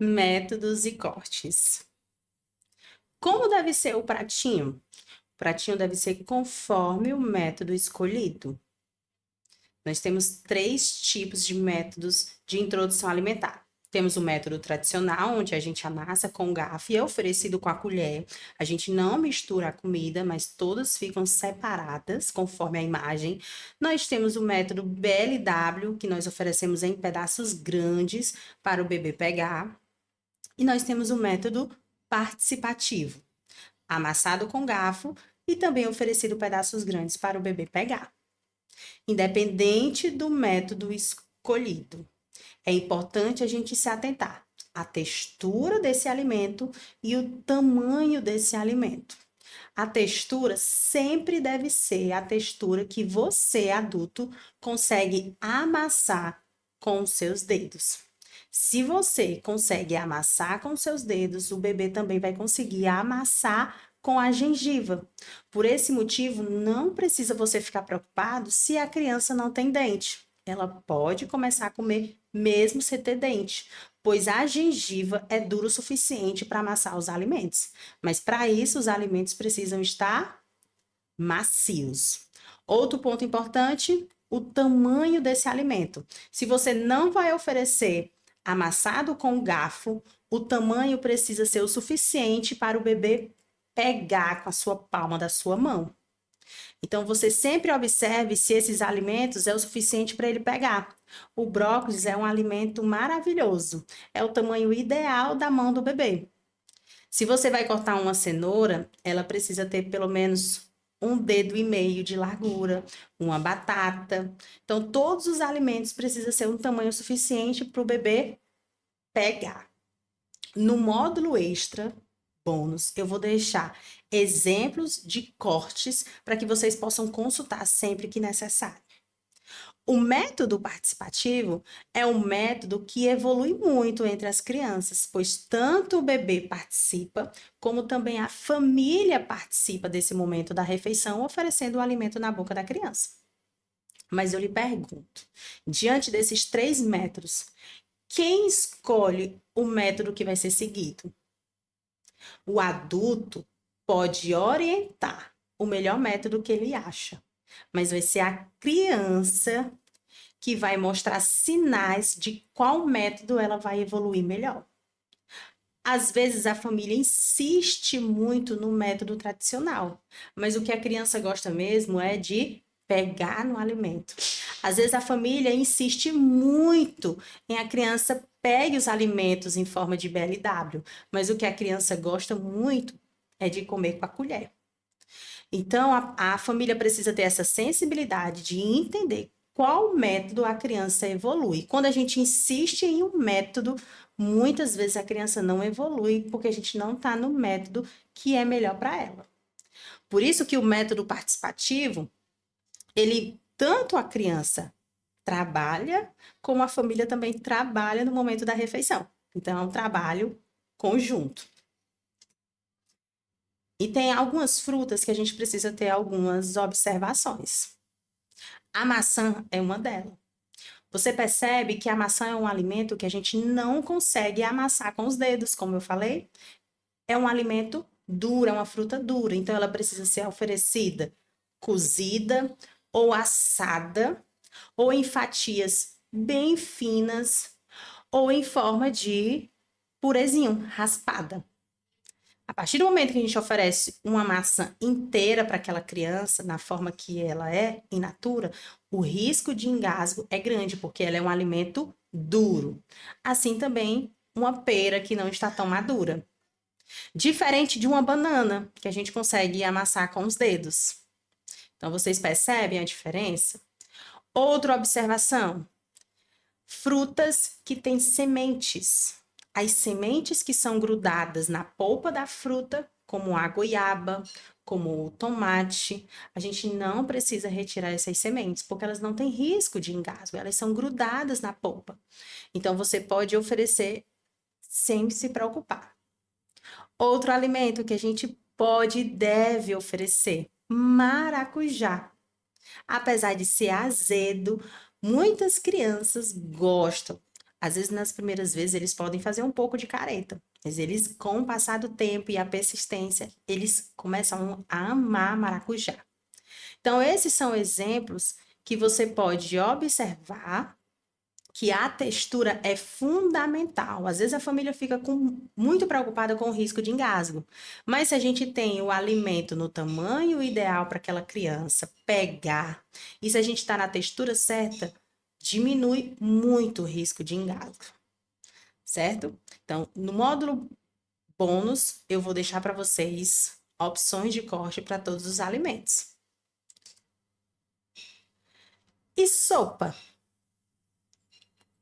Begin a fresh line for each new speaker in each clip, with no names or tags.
Métodos e cortes. Como deve ser o pratinho? O pratinho deve ser conforme o método escolhido. Nós temos três tipos de métodos de introdução alimentar. Temos o método tradicional, onde a gente amassa com garfo e é oferecido com a colher. A gente não mistura a comida, mas todas ficam separadas conforme a imagem. Nós temos o método BLW, que nós oferecemos em pedaços grandes para o bebê pegar. E nós temos o método participativo, amassado com garfo e também oferecido pedaços grandes para o bebê pegar. Independente do método escolhido, é importante a gente se atentar à textura desse alimento e o tamanho desse alimento. A textura sempre deve ser a textura que você, adulto, consegue amassar com os seus dedos. Se você consegue amassar com os seus dedos, o bebê também vai conseguir amassar com a gengiva. Por esse motivo, não precisa você ficar preocupado se a criança não tem dente. Ela pode começar a comer mesmo sem ter dente, pois a gengiva é dura o suficiente para amassar os alimentos. Mas para isso, os alimentos precisam estar macios. Outro ponto importante, o tamanho desse alimento. Se você não vai oferecer amassado com garfo, o tamanho precisa ser o suficiente para o bebê pegar com a sua palma da sua mão. Então, você sempre observe se esses alimentos é o suficiente para ele pegar. O brócolis é um alimento maravilhoso. É o tamanho ideal da mão do bebê. Se você vai cortar uma cenoura, ela precisa ter pelo menos um dedo e meio de largura, uma batata. Então, todos os alimentos precisam ser um tamanho suficiente para o bebê pegar. No módulo extra, bônus, eu vou deixar exemplos de cortes para que vocês possam consultar sempre que necessário. O método participativo é um método que evolui muito entre as crianças, pois tanto o bebê participa, como também a família participa desse momento da refeição, oferecendo o alimento na boca da criança. Mas eu lhe pergunto, diante desses três métodos, quem escolhe o método que vai ser seguido? O adulto pode orientar o melhor método que ele acha, mas vai ser a criança que vai mostrar sinais de qual método ela vai evoluir melhor. Às vezes a família insiste muito no método tradicional, mas o que a criança gosta mesmo é de pegar no alimento. Às vezes a família insiste muito em a criança pegue os alimentos em forma de BLW, mas o que a criança gosta muito é de comer com a colher. Então, a família precisa ter essa sensibilidade de entender qual método a criança evolui. Quando a gente insiste em um método, muitas vezes a criança não evolui porque a gente não está no método que é melhor para ela. Por isso que o método participativo, ele tanto a criança trabalha, como a família também trabalha no momento da refeição. Então, é um trabalho conjunto. E tem algumas frutas que a gente precisa ter algumas observações. A maçã é uma delas. Você percebe que a maçã é um alimento que a gente não consegue amassar com os dedos, como eu falei? É um alimento duro, é uma fruta dura, então ela precisa ser oferecida cozida ou assada, ou em fatias bem finas, ou em forma de purezinho, raspada. A partir do momento que a gente oferece uma maçã inteira para aquela criança, na forma que ela é, in natura, o risco de engasgo é grande, porque ela é um alimento duro. Assim também uma pera que não está tão madura. Diferente de uma banana, que a gente consegue amassar com os dedos. Então, vocês percebem a diferença? Outra observação: frutas que têm sementes. As sementes que são grudadas na polpa da fruta, como a goiaba, como o tomate, a gente não precisa retirar essas sementes, porque elas não têm risco de engasgo, elas são grudadas na polpa. Então, você pode oferecer sem se preocupar. Outro alimento que a gente pode e deve oferecer: maracujá. Apesar de ser azedo, muitas crianças gostam. Às vezes, nas primeiras vezes, eles podem fazer um pouco de careta, mas eles, com o passar do tempo e a persistência, eles começam a amar maracujá. Então, esses são exemplos que você pode observar que a textura é fundamental. Às vezes a família fica muito preocupada com o risco de engasgo, mas se a gente tem o alimento no tamanho ideal para aquela criança pegar, e se a gente está na textura certa, diminui muito o risco de engasgo, certo? Então, no módulo bônus, eu vou deixar para vocês opções de corte para todos os alimentos. E sopa?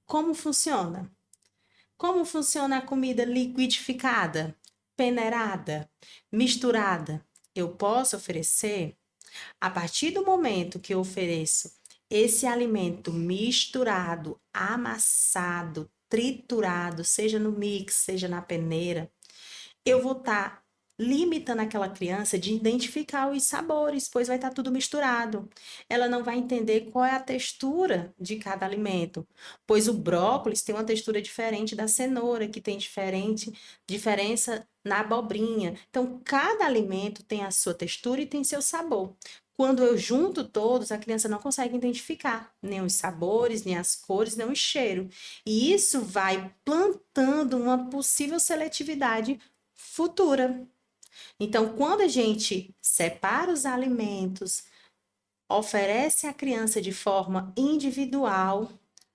Como funciona? Como funciona a comida liquidificada, peneirada, misturada? Eu posso oferecer, a partir do momento que eu ofereço esse alimento misturado, amassado, triturado, seja no mix, seja na peneira, eu vou estar limitando aquela criança de identificar os sabores, pois vai estar tudo misturado. Ela não vai entender qual é a textura de cada alimento, pois o brócolis tem uma textura diferente da cenoura, que tem diferença na abobrinha. Então, cada alimento tem a sua textura e tem seu sabor. Quando eu junto todos, a criança não consegue identificar nem os sabores, nem as cores, nem o cheiro. E isso vai plantando uma possível seletividade futura. Então, quando a gente separa os alimentos, oferece à criança de forma individual,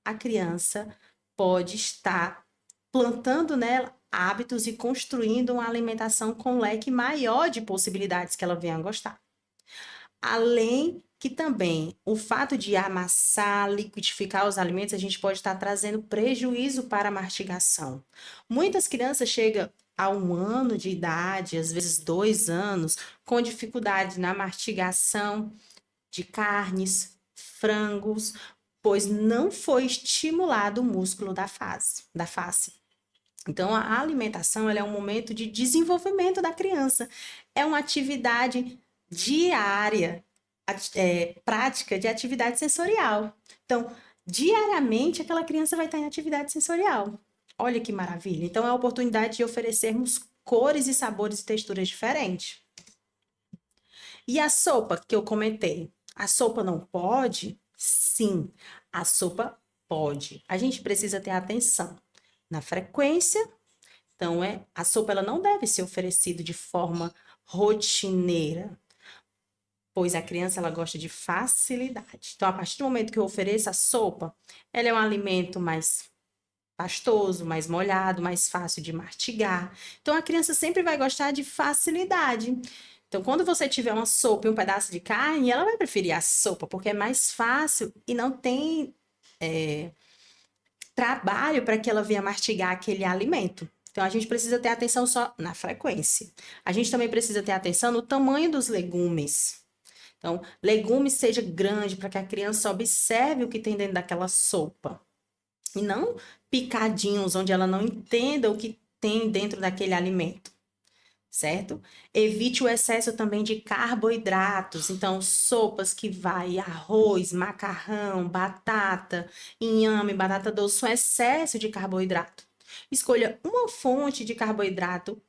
a criança pode estar plantando nela hábitos e construindo uma alimentação com um leque maior de possibilidades que ela venha a gostar. Além que também o fato de amassar, liquidificar os alimentos, a gente pode estar trazendo prejuízo para a mastigação. Muitas crianças chegam a 1 ano de idade, às vezes 2 anos, com dificuldade na mastigação de carnes, frangos, pois não foi estimulado o músculo da face. Então, a alimentação ela é um momento de desenvolvimento da criança. É uma atividade diária, prática de atividade sensorial. Então, diariamente, aquela criança vai estar em atividade sensorial. Olha que maravilha. Então, é a oportunidade de oferecermos cores e sabores e texturas diferentes. E a sopa que eu comentei? A sopa não pode? Sim, a sopa pode. A gente precisa ter atenção na frequência. Então, a sopa ela não deve ser oferecida de forma rotineira, pois a criança ela gosta de facilidade. Então, a partir do momento que eu ofereço a sopa, ela é um alimento mais pastoso, mais molhado, mais fácil de mastigar. Então, a criança sempre vai gostar de facilidade. Então, quando você tiver uma sopa e um pedaço de carne, ela vai preferir a sopa, porque é mais fácil e não tem trabalho para que ela venha mastigar aquele alimento. Então, a gente precisa ter atenção só na frequência. A gente também precisa ter atenção no tamanho dos legumes. Então, legumes seja grande para que a criança observe o que tem dentro daquela sopa. E não picadinhos, onde ela não entenda o que tem dentro daquele alimento, certo? Evite o excesso também de carboidratos. Então, sopas que vai arroz, macarrão, batata, inhame, batata doce, são excesso de carboidrato. Escolha uma fonte de carboidrato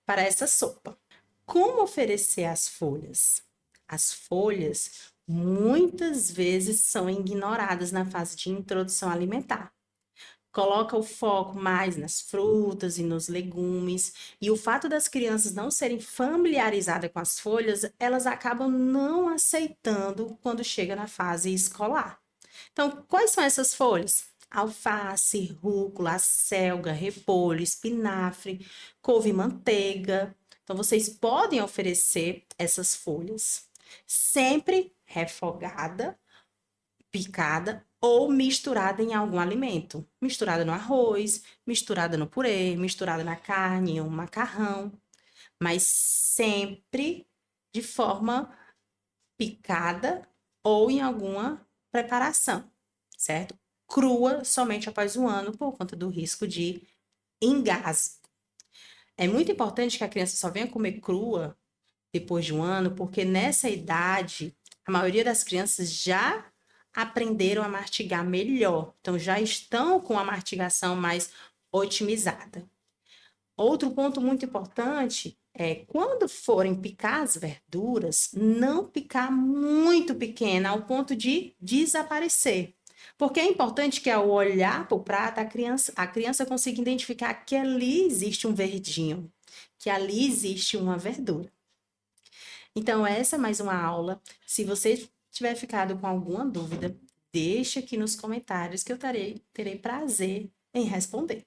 para essa sopa. Como oferecer as folhas? As folhas muitas vezes são ignoradas na fase de introdução alimentar. Coloca o foco mais nas frutas e nos legumes. E o fato das crianças não serem familiarizadas com as folhas, elas acabam não aceitando quando chega na fase escolar. Então, quais são essas folhas? Alface, rúcula, acelga, repolho, espinafre, couve-manteiga. Então, vocês podem oferecer essas folhas, sempre refogada, picada ou misturada em algum alimento. Misturada no arroz, misturada no purê, misturada na carne ou macarrão, mas sempre de forma picada ou em alguma preparação, certo? Crua somente após 1 ano por conta do risco de engasgo. É muito importante que a criança só venha comer crua depois de 1 ano, porque nessa idade a maioria das crianças já aprenderam a mastigar melhor. Então, já estão com a mastigação mais otimizada. Outro ponto muito importante é quando forem picar as verduras, não picar muito pequena ao ponto de desaparecer. Porque é importante que ao olhar para o prato, a criança consiga identificar que ali existe um verdinho, que ali existe uma verdura. Então, essa é mais uma aula. Se você tiver ficado com alguma dúvida, deixa aqui nos comentários que eu terei prazer em responder.